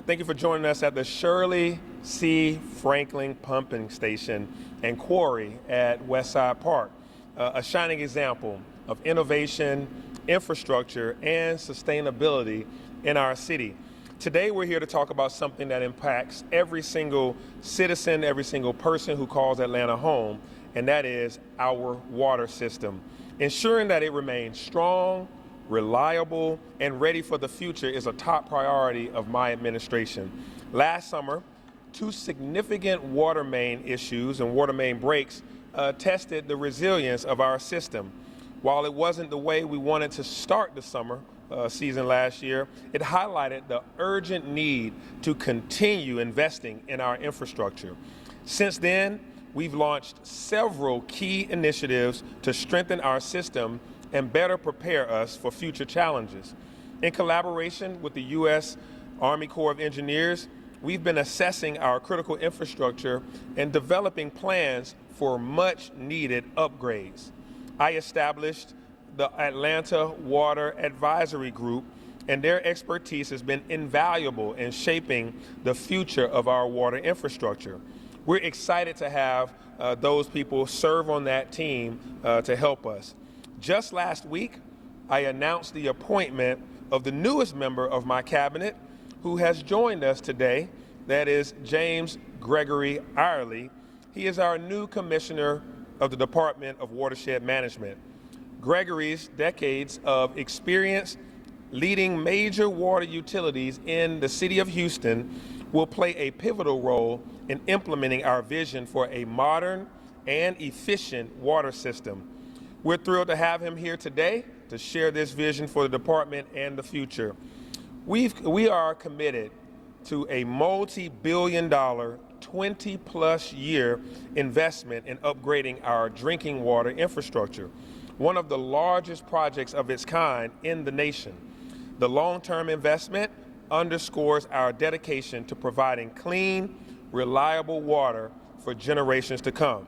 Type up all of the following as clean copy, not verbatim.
Thank you for joining us at the Shirley C. Franklin Pumping Station and Quarry at Westside Park, a shining example of innovation, infrastructure, and sustainability in our city. Today we're here to talk about something that impacts every single citizen, every single person who calls Atlanta home, and that is our water system. Ensuring that it remains strong, reliable, and ready for the future is a top priority of my administration. Last summer, two significant water main issues and water main breaks tested the resilience of our system. While it wasn't the way we wanted to start the summer season last year, it highlighted the urgent need to continue investing in our infrastructure. Since then, we've launched several key initiatives to strengthen our system and better prepare us for future challenges. In collaboration with the U.S. Army Corps of Engineers, we've been assessing our critical infrastructure and developing plans for much needed upgrades. I established the Atlanta Water Advisory Group, and their expertise has been invaluable in shaping the future of our water infrastructure. We're excited to have those people serve on that team to help us. Just last week, I announced the appointment of the newest member of my cabinet who has joined us today. That is James Gregory Irely. He is our new commissioner of the Department of Watershed Management. Gregory's decades of experience leading major water utilities in the city of Houston will play a pivotal role in implementing our vision for a modern and efficient water system. We're thrilled to have him here today to share this vision for the department and the future. We are committed to a multi-billion-dollar, 20-plus year investment in upgrading our drinking water infrastructure, one of the largest projects of its kind in the nation. The long-term investment underscores our dedication to providing clean, reliable water for generations to come.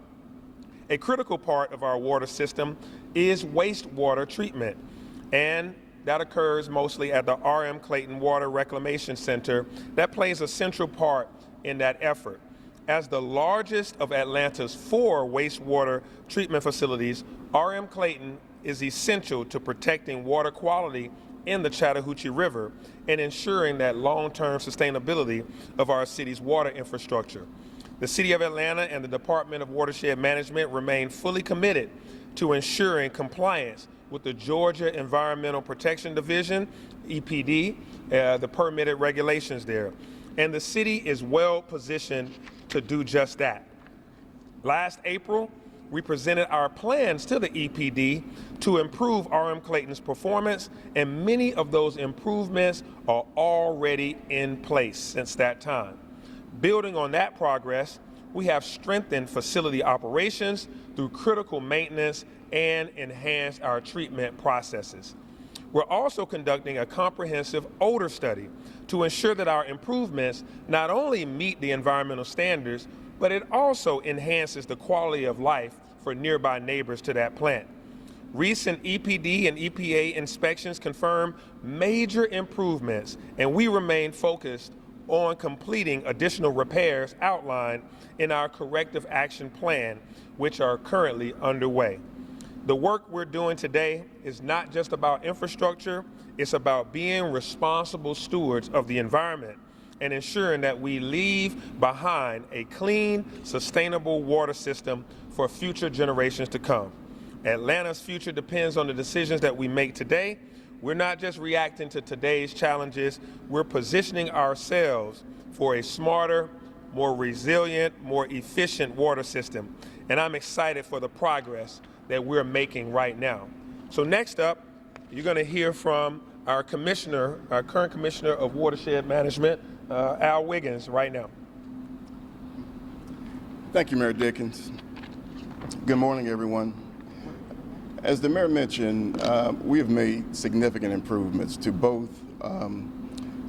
A critical part of our water system is wastewater treatment, and that occurs mostly at the R.M. Clayton Water Reclamation Center that plays a central part in that effort. As the largest of Atlanta's 4 wastewater treatment facilities, R.M. Clayton is essential to protecting water quality in the Chattahoochee River and ensuring that long-term sustainability of our city's water infrastructure. The City of Atlanta and the Department of Watershed Management remain fully committed to ensuring compliance with the Georgia Environmental Protection Division, EPD, the permitted regulations there. And the city is well positioned to do just that. Last April, we presented our plans to the EPD to improve R.M. Clayton's performance, and many of those improvements are already in place since that time. Building on that progress, we have strengthened facility operations through critical maintenance and enhanced our treatment processes. We're also conducting a comprehensive odor study to ensure that our improvements not only meet the environmental standards, but it also enhances the quality of life for nearby neighbors to that plant. Recent EPD and EPA inspections confirm major improvements, and we remain focused on completing additional repairs outlined in our corrective action plan, which are currently underway. The work we're doing today is not just about infrastructure, it's about being responsible stewards of the environment and ensuring that we leave behind a clean, sustainable water system for future generations to come. Atlanta's future depends on the decisions that we make today. We're not just reacting to today's challenges, we're positioning ourselves for a smarter, more resilient, more efficient water system. And I'm excited for the progress that we're making right now. So next up, you're going to hear from our commissioner, our current commissioner of Watershed Management, Al Wiggins, right now. Thank you, Mayor Dickens. Good morning, everyone. As the mayor mentioned, we have made significant improvements to both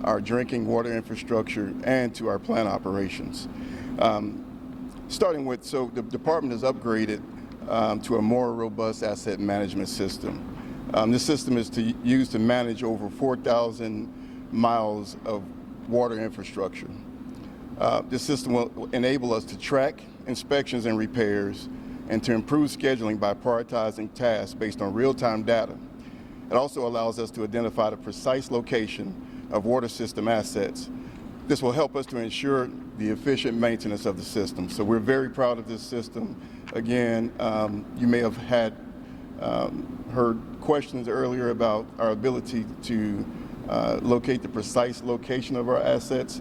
our drinking water infrastructure and to our plant operations. Starting with, so the department has upgraded to a more robust asset management system. This system is used to manage over 4,000 miles of water infrastructure. This system will enable us to track inspections and repairs and to improve scheduling by prioritizing tasks based on real-time data. It also allows us to identify the precise location of water system assets. This will help us to ensure the efficient maintenance of the system. So we're very proud of this system. Again, you may have heard questions earlier about our ability to locate the precise location of our assets.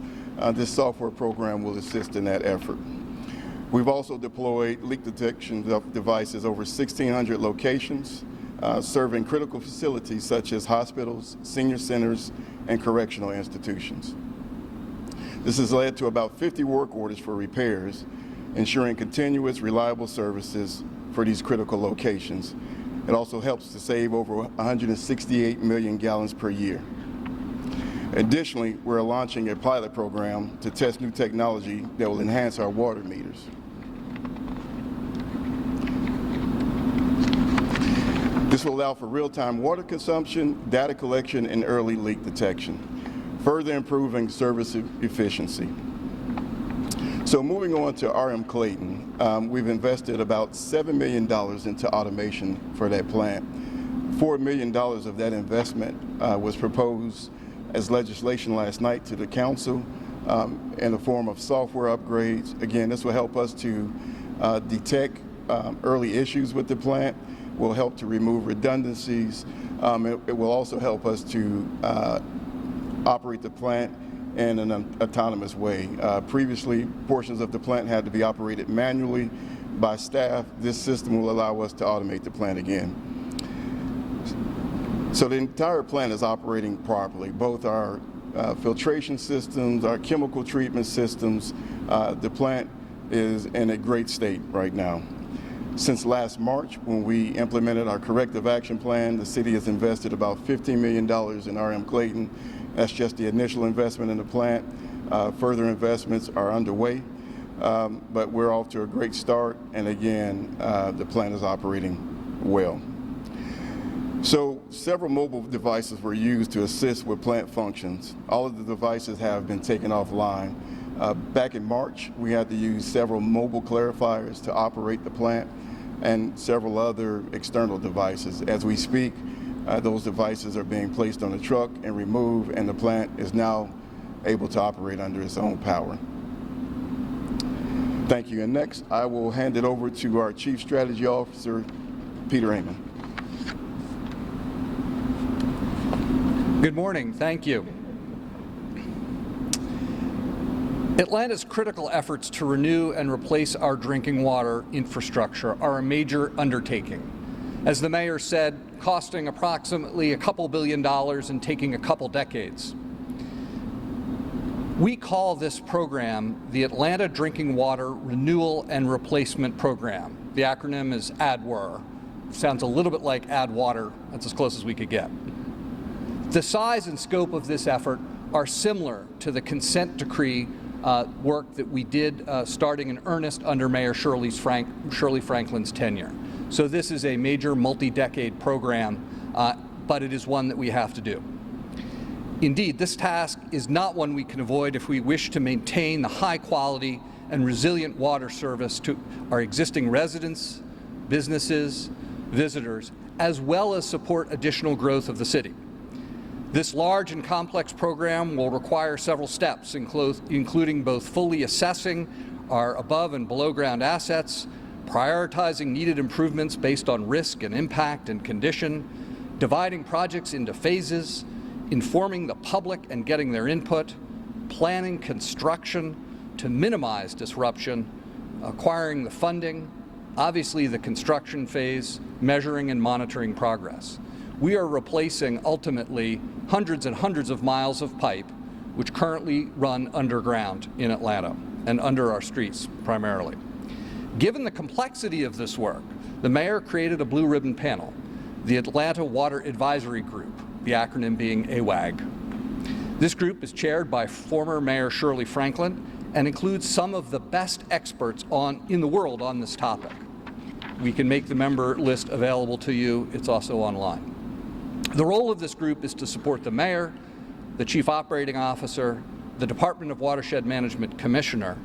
This software program will assist in that effort. We've also deployed leak detection devices over 1,600 locations, serving critical facilities such as hospitals, senior centers, and correctional institutions. This has led to about 50 work orders for repairs, ensuring continuous, reliable services for these critical locations. It also helps to save over 168 million gallons per year. Additionally, we're launching a pilot program to test new technology that will enhance our water meters. This will allow for real-time water consumption, data collection, and early leak detection, further improving service efficiency. So moving on to RM Clayton, we've invested about $7 million into automation for that plant. $4 million of that investment was proposed as legislation last night to the council in the form of software upgrades. Again, this will help us to detect early issues with the plant, will help to remove redundancies. It will also help us to operate the plant in an autonomous way. Previously, portions of the plant had to be operated manually by staff. This system will allow us to automate the plant again. So the entire plant is operating properly, both our filtration systems, our chemical treatment systems. The plant is in a great state right now. Since last March, when we implemented our corrective action plan, the city has invested about $15 million in RM Clayton. That's just the initial investment in the plant. Further investments are underway, but we're off to a great start. And again, the plant is operating well. So several mobile devices were used to assist with plant functions. All of the devices have been taken offline. Back in March, we had to use several mobile clarifiers to operate the plant and several other external devices. As we speak, those devices are being placed on the truck and removed, and the plant is now able to operate under its own power. Thank you. And next, I will hand it over to our Chief Strategy Officer, Peter Amon. Good morning. Thank you. Atlanta's critical efforts to renew and replace our drinking water infrastructure are a major undertaking. As the mayor said, costing approximately a couple $2 billion and taking a couple decades. We call this program the Atlanta Drinking Water Renewal and Replacement Program. The acronym is ADWR. Sounds a little bit like add water. That's as close as we could get. The size and scope of this effort are similar to the consent decree work that we did starting in earnest under Mayor Shirley Franklin's tenure. So this is a major multi-decade program, but it is one that we have to do. Indeed, this task is not one we can avoid if we wish to maintain the high quality and resilient water service to our existing residents, businesses, visitors, as well as support additional growth of the city. This large and complex program will require several steps, including both fully assessing our above and below ground assets, prioritizing needed improvements based on risk and impact and condition, dividing projects into phases, informing the public and getting their input, planning construction to minimize disruption, acquiring the funding, obviously the construction phase, measuring and monitoring progress. We are replacing ultimately hundreds and hundreds of miles of pipe which currently run underground in Atlanta and under our streets primarily. Given the complexity of this work, the mayor created a blue ribbon panel, the Atlanta Water Advisory Group, the acronym being AWAG. This group is chaired by former Mayor Shirley Franklin and includes some of the best experts in the world on this topic. We can make the member list available to you. It's also online. The role of this group is to support the mayor, the chief operating officer, the Department of Watershed Management Commissioner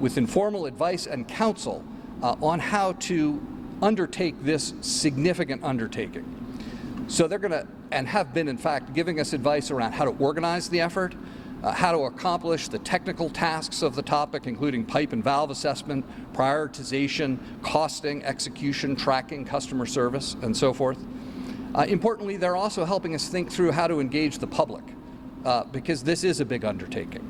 with informal advice and counsel on how to undertake this significant undertaking. So they're going to, and have been in fact, giving us advice around how to organize the effort, how to accomplish the technical tasks of the topic, including pipe and valve assessment, prioritization, costing, execution, tracking, customer service, and so forth. Importantly, they're also helping us think through how to engage the public, because this is a big undertaking.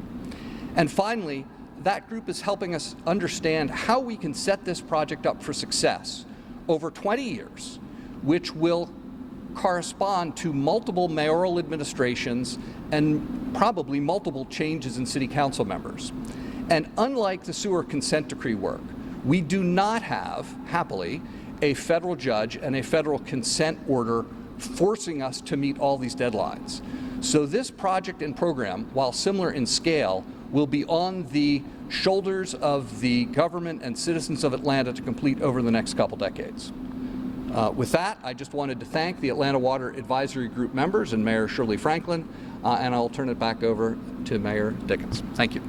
And finally, that group is helping us understand how we can set this project up for success over 20 years, which will correspond to multiple mayoral administrations and probably multiple changes in city council members. And unlike the sewer consent decree work, we do not have, happily, a federal judge and a federal consent order forcing us to meet all these deadlines. So this project and program, while similar in scale, will be on the shoulders of the government and citizens of Atlanta to complete over the next couple decades. With that, I just wanted to thank the Atlanta Water Advisory Group members and Mayor Shirley Franklin, and I'll turn it back over to Mayor Dickens. Thank you.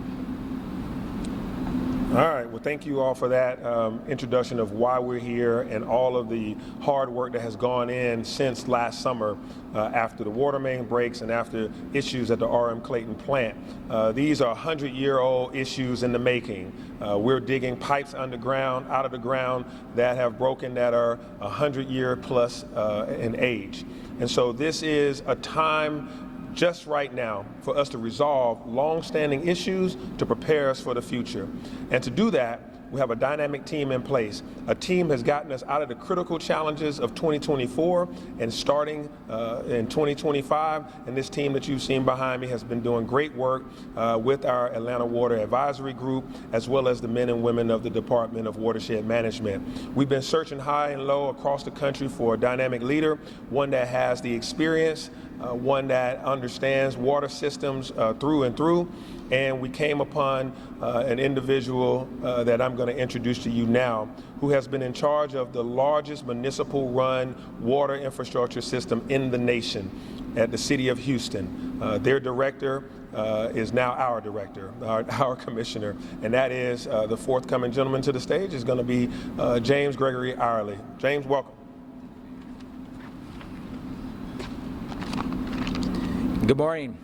All right, well, thank you all for that introduction of why we're here and all of the hard work that has gone in since last summer after the water main breaks and after issues at the R.M. Clayton plant. These are 100-year-old issues in the making. We're digging pipes underground, out of the ground, that have broken, that are 100-year plus in age. And so this is a time just right now for us to resolve long-standing issues to prepare us for the future. And to do that, we have a dynamic team in place. A team has gotten us out of the critical challenges of 2024 and starting in 2025. And this team that you've seen behind me has been doing great work with our Atlanta Water Advisory Group, as well as the men and women of the Department of Watershed Management. We've been searching high and low across the country for a dynamic leader, one that has the experience, one that understands water systems through and through. And we came upon an individual that I'm going to introduce to you now, who has been in charge of the largest municipal-run water infrastructure system in the nation at the City of Houston. Their director is now our director, our commissioner, and that is the forthcoming gentleman to the stage is going to be James Gregory Irely. James, welcome. Good morning.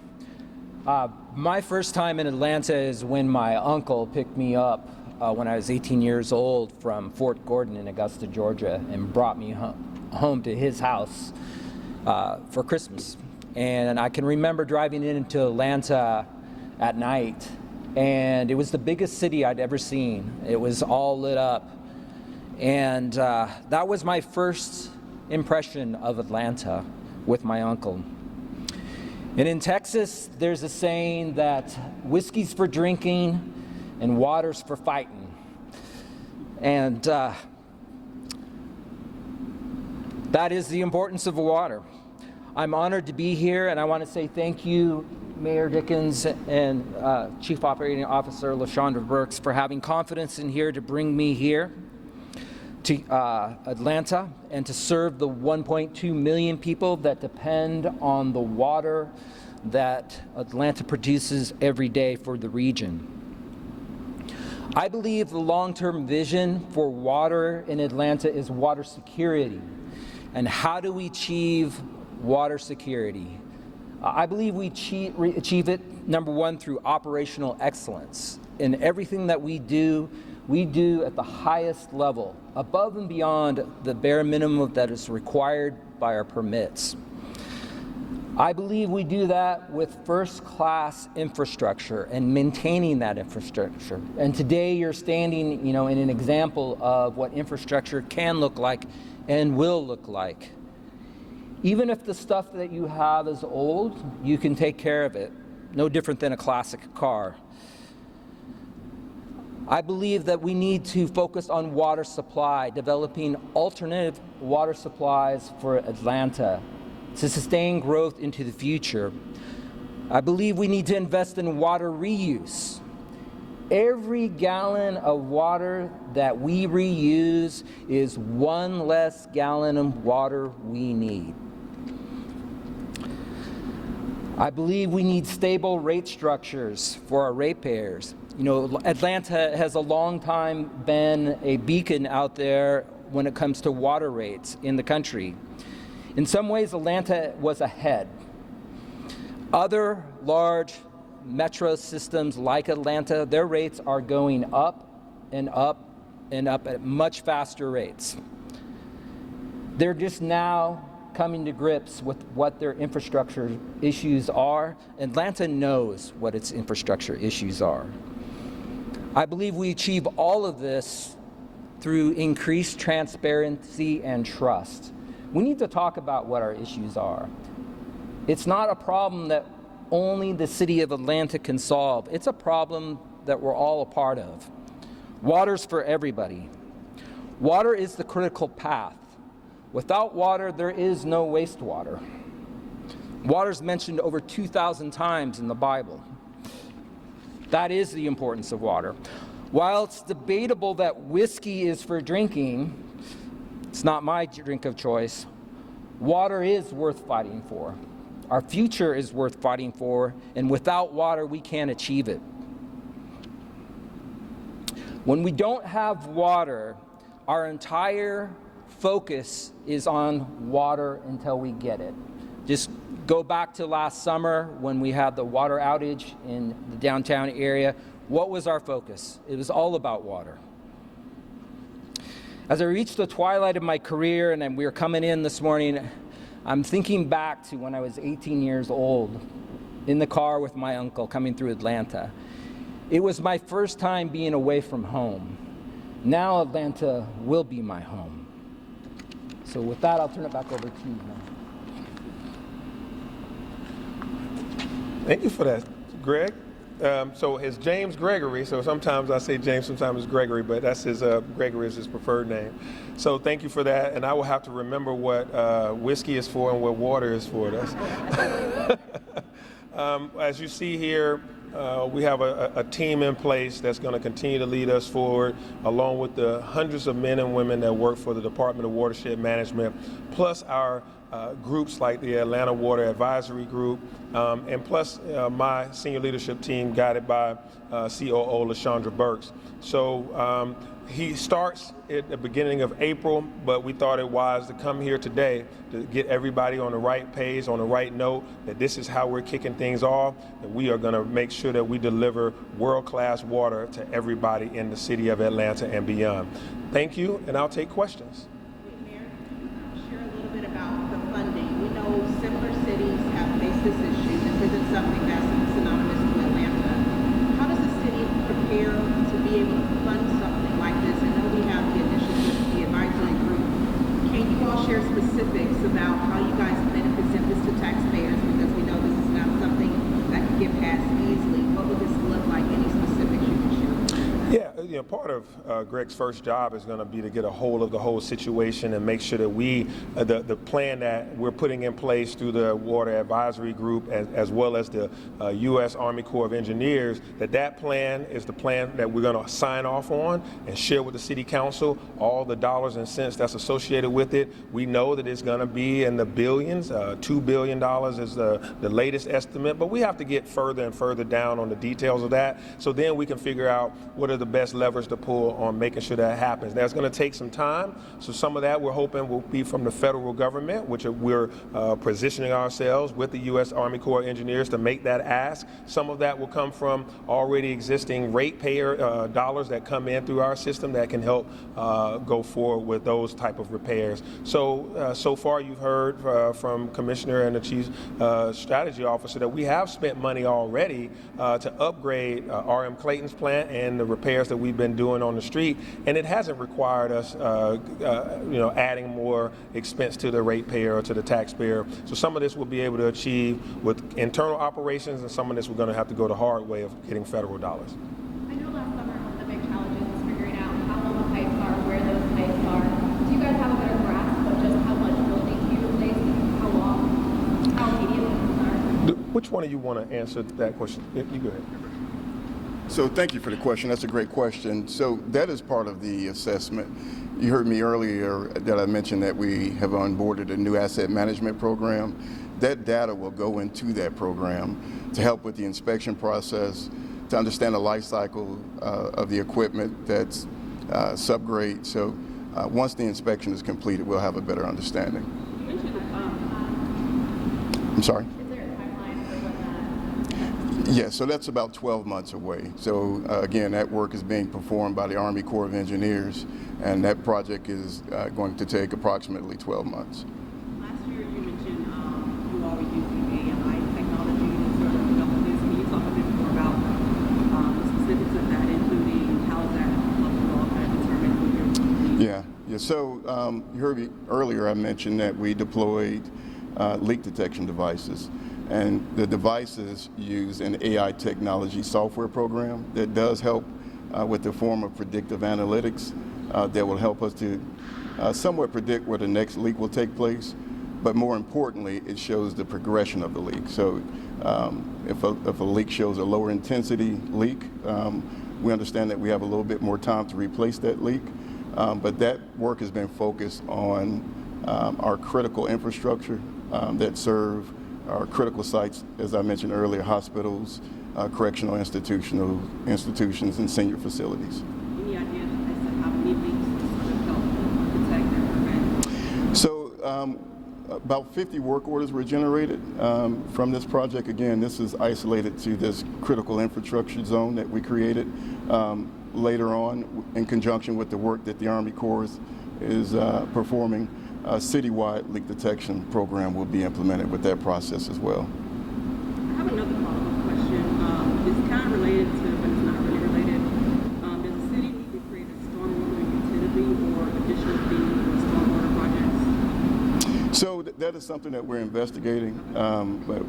My first time in Atlanta is when my uncle picked me up when I was 18 years old from Fort Gordon in Augusta, Georgia, and brought me home to his house for Christmas. And I can remember driving into Atlanta at night, and it was the biggest city I'd ever seen. It was all lit up. And that was my first impression of Atlanta with my uncle. And in Texas, there's a saying that whiskey's for drinking and water's for fighting. And that is the importance of water. I'm honored to be here, and I want to say thank you, Mayor Dickens and Chief Operating Officer LaShondra Burks, for having confidence in here to bring me here to Atlanta and to serve the 1.2 million people that depend on the water that Atlanta produces every day for the region. I believe the long-term vision for water in Atlanta is water security. And how do we achieve water security? I believe we achieve it, number one, through operational excellence. In everything that we do at the highest level, above and beyond the bare minimum that is required by our permits. I believe we do that with first-class infrastructure and maintaining that infrastructure. And today you're standing, in an example of what infrastructure can look like and will look like. Even if the stuff that you have is old, you can take care of it. No different than a classic car. I believe that we need to focus on water supply, developing alternative water supplies for Atlanta to sustain growth into the future. I believe we need to invest in water reuse. Every gallon of water that we reuse is one less gallon of water we need. I believe we need stable rate structures for our ratepayers. You know, Atlanta has a long time been a beacon out there when it comes to water rates in the country. In some ways, Atlanta was ahead. Other large metro systems like Atlanta, their rates are going up and up and up at much faster rates. They're just now coming to grips with what their infrastructure issues are. Atlanta knows what its infrastructure issues are. I believe we achieve all of this through increased transparency and trust. We need to talk about what our issues are. It's not a problem that only the city of Atlanta can solve. It's a problem that we're all a part of. Water's for everybody. Water is the critical path. Without water, there is no wastewater. Water's mentioned over 2,000 times in the Bible. That is the importance of water. While it's debatable that whiskey is for drinking, it's not my drink of choice. Water is worth fighting for. Our future is worth fighting for, and without water, we can't achieve it. When we don't have water, our entire focus is on water until we get it. Just go back to last summer when we had the water outage in the downtown area. What was our focus? It was all about water. As I reached the twilight of my career and we were coming in this morning, I'm thinking back to when I was 18 years old in the car with my uncle coming through Atlanta. It was my first time being away from home. Now Atlanta will be my home. So with that, I'll turn it back over to you now. Thank you for that, Greg. So it's James Gregory, so sometimes I say James, sometimes it's Gregory, but that's his, Gregory is his preferred name. So thank you for that, and I will have to remember what whiskey is for and what water is for. That's as you see here, we have a team in place that's going to continue to lead us forward, along with the hundreds of men and women that work for the Department of Watershed Management, plus our groups like the Atlanta Water Advisory Group, and plus my senior leadership team guided by COO LaShondra Burks. So he starts at the beginning of April, but we thought it wise to come here today to get everybody on the right page, on the right note, that this is how we're kicking things off, that we are going to make sure that we deliver world-class water to everybody in the city of Atlanta and beyond. Thank you, and I'll take questions. Mayor, share a little bit about the funding. We know similar cities have faced this issue. This isn't something that's synonymous to Atlanta. How does the city prepare to be able to fund something like this? I know we have the initiative, the advisory group. Can you all share specifics about how you guys plan to present this to taxpayers? Because we know this is not something that can get passed easily. What would this look like? Any specifics you can share? Yeah, you know, part of Greg's first job is going to be to get a hold of the whole situation and make sure that we, the plan that we're putting in place through the Water Advisory Group, as well as the U.S. Army Corps of Engineers, that plan is the plan that we're going to sign off on and share with the City Council, all the dollars and cents that's associated with it. We know that it's going to be in the billions. $2 billion is the latest estimate, but we have to get further and further down on the details of that, so then we can figure out what are the best levers to pull on making sure that happens. That's going to take some time, so some of that we're hoping will be from the federal government, which we're positioning ourselves with the U.S. Army Corps of Engineers to make that ask. Some of that will come from already existing ratepayer dollars that come in through our system that can help go forward with those type of repairs. So far you've heard from Commissioner and the Chief Strategy Officer that we have spent money already to upgrade R.M. Clayton's plant and the repairs that we've been doing on the street, and it hasn't required us adding more expense to the ratepayer or to the taxpayer. So some of this we'll be able to achieve with internal operations, and some of this we're going to have to go the hard way of getting federal dollars. I know last summer one of the big challenges was figuring out how long the pipes are, where those pipes are. Do you guys have a better grasp of just how much building you replace and how long, how immediate those are? Which one of you want to answer that question? You go ahead. So thank you for the question. That's a great question. So that is part of the assessment. You heard me earlier that I mentioned that we have onboarded a new asset management program. that data will go into that program to help with the inspection process, to understand the life cycle of the equipment that's subgrade. So once the inspection is completed, we'll have a better understanding. You mentioned I'm sorry? Is there a timeline for when that? Yeah, so that's about 12 months away. So again, that work is being performed by the Army Corps of Engineers, and that project is going to take approximately 12 months. last year you mentioned you all were using AI technology to sort of develop this. Can you talk a bit more about the specifics of that, including how is that helping you all kind of determine who you're Yeah. So you heard me earlier, I mentioned that we deployed leak detection devices. And the devices use an AI technology software program that does help with the form of predictive analytics that will help us to somewhat predict where the next leak will take place. But more importantly, it shows the progression of the leak. So if a leak shows a lower intensity leak, we understand that we have a little bit more time to replace that leak. But that work has been focused on our critical infrastructure that serve our critical sites, as I mentioned earlier, hospitals, correctional institutions, and senior facilities. any idea as to how many leaks sort of help detect and prevent? So about 50 work orders were generated from this project. Again, this is isolated to this critical infrastructure zone that we created. Later on, in conjunction with the work that the Army Corps is performing, a citywide leak detection program will be implemented with that process as well. I have another follow-up question. It's kind of related to, but it's not really related. Does the city need to create a stormwater utility or additional fees for stormwater projects? So that is something that we're investigating. But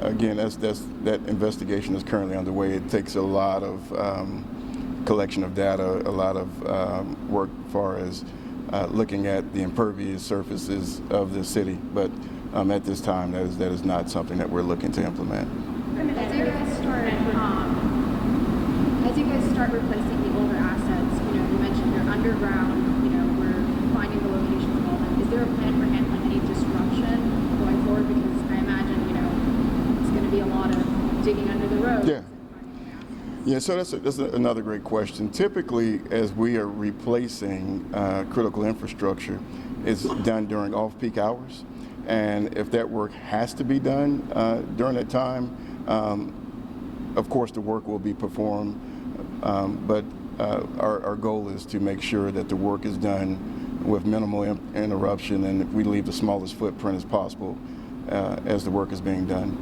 again, that investigation is currently underway. It takes a lot of collection of data, a lot of work as far as looking at the impervious surfaces of the city, but at this time, that is not something that we're looking to implement. As you guys start replacing the older assets, you mentioned they're underground, we're finding the locations of all them. Is there a plan for handling any disruption going forward? Because I imagine, it's going to be a lot of digging under the roads. Yeah. Yeah, so that's another great question. Typically, as we are replacing critical infrastructure, it's done during off-peak hours. And if that work has to be done during that time, of course the work will be performed. But our goal is to make sure that the work is done with minimal interruption, and we leave the smallest footprint as possible as the work is being done.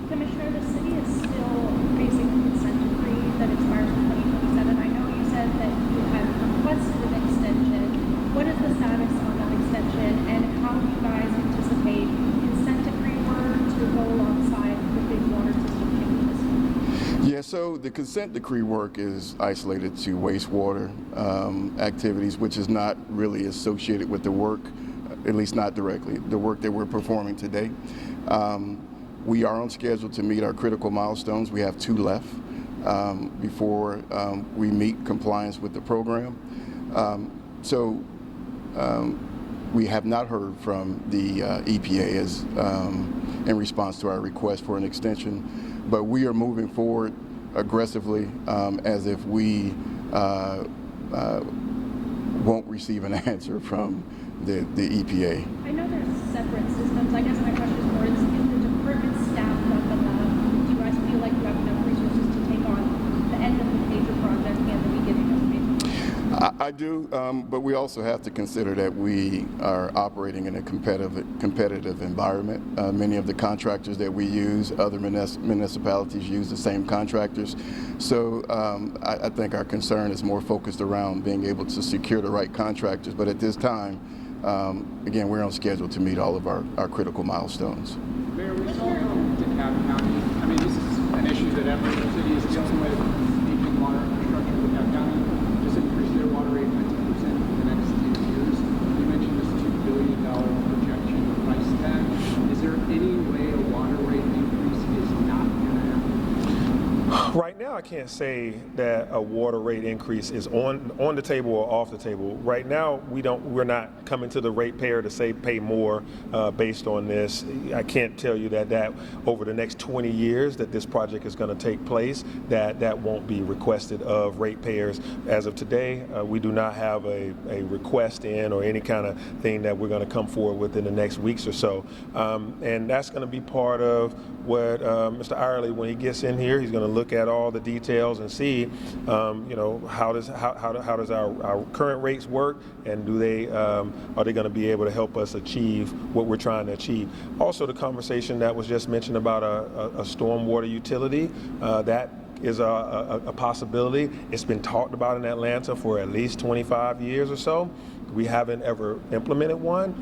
Commissioner, the city is still facing a consent decree that expires in 2027. I know you said that you had requested an extension. What is the status on that extension, and how do you guys anticipate consent decree work to go alongside the big water system changes? Yeah, so the consent decree work is isolated to wastewater activities, which is not really associated with the work, at least not directly, the work that we're performing today. We are on schedule to meet our critical milestones. We have 2 left before we meet compliance with the program. So we have not heard from the EPA in response to our request for an extension, but we are moving forward aggressively as if we won't receive an answer from the EPA. I know there's separate systems. I guess my question is more, is the department staffed up enough? Do you guys feel like you have enough resources to take on the end of the major project and the beginning of the major project? I do, but we also have to consider that we are operating in a competitive environment. Many of the contractors that we use, other municipalities use the same contractors. So I think our concern is more focused around being able to secure the right contractors. But at this time, again, we're on schedule to meet all of our critical milestones. Mayor, we saw in DeKalb County, I mean, this is an issue that every city is dealing with, aging water infrastructure. DeKalb County just increased their water rate 19% in the next 10 years. You mentioned this $2 billion projection price tag. Is there any way a water rate increase is not going to happen? Right now, I can't say that a water rate increase is on the table or off the table. Right now, we're not coming to the ratepayer to say pay more based on this. I can't tell you that over the next 20 years that this project is going to take place, that won't be requested of ratepayers. As of today, we do not have a request in or any kind of thing that we're going to come forward with in the next weeks or so. And that's going to be part of what Mr. Irely, when he gets in here, he's going to look at all the details and see, how does our current rates work, and are they going to be able to help us achieve what we're trying to achieve. Also, the conversation that was just mentioned about a stormwater utility, that is a possibility. It's been talked about in Atlanta for at least 25 years or so. We haven't ever implemented one.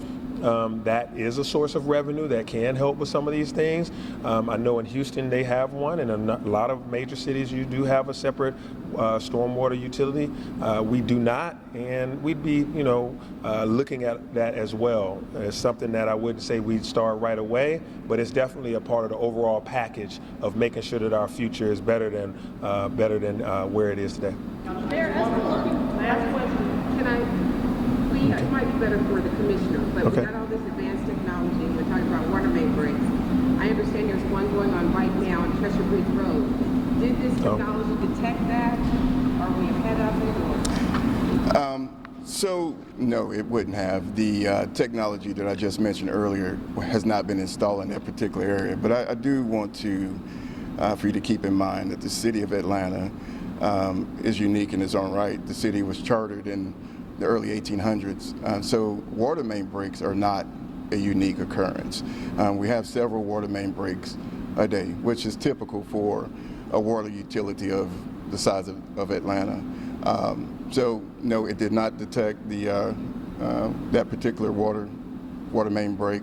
That is a source of revenue that can help with some of these things. I know in Houston they have one, and in a lot of major cities you do have a separate stormwater utility. We do not, and we'd be, looking at that as well. It's something that I wouldn't say we'd start right away, but it's definitely a part of the overall package of making sure that our future is better than where it is today. Last question. Can I? It might be better for the commissioner, but Okay. we got all this advanced technology. We're talking about water main breaks. I understand there's one going on right now on Treasure Bridge Road. Did this technology detect that? Are we ahead of it? Or? So, no, it wouldn't have. The technology that I just mentioned earlier has not been installed in that particular area. But I do want to, for you to keep in mind that the city of Atlanta is unique in its own right. The city was chartered in the early 1800s. So water main breaks are not a unique occurrence. We have several water main breaks a day, which is typical for a water utility of the size of Atlanta. So no, it did not detect that particular water main break.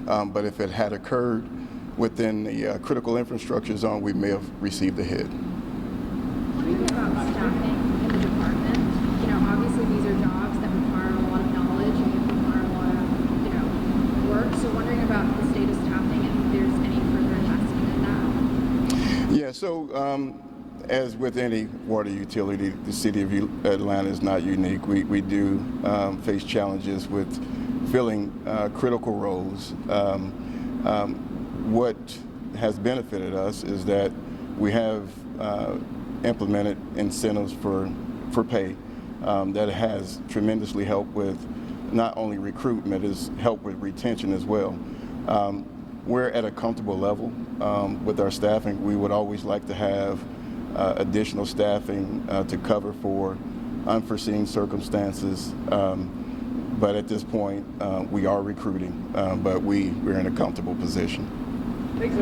But if it had occurred within the critical infrastructure zone, we may have received a hit. What do you think about staffing in the department? Obviously these are jobs that require a lot of knowledge and require a lot of, work. So wondering about the state of staffing and if there's any further investment in that. Yeah, so as with any water utility, the city of Atlanta is not unique. We do face challenges with filling critical roles. What has benefited us is that we have implemented incentives for pay that has tremendously helped with not only recruitment, it's helped with retention as well. We're at a comfortable level with our staffing. We would always like to have additional staffing to cover for unforeseen circumstances. But at this point, we are recruiting, but we're in a comfortable position. Thanks,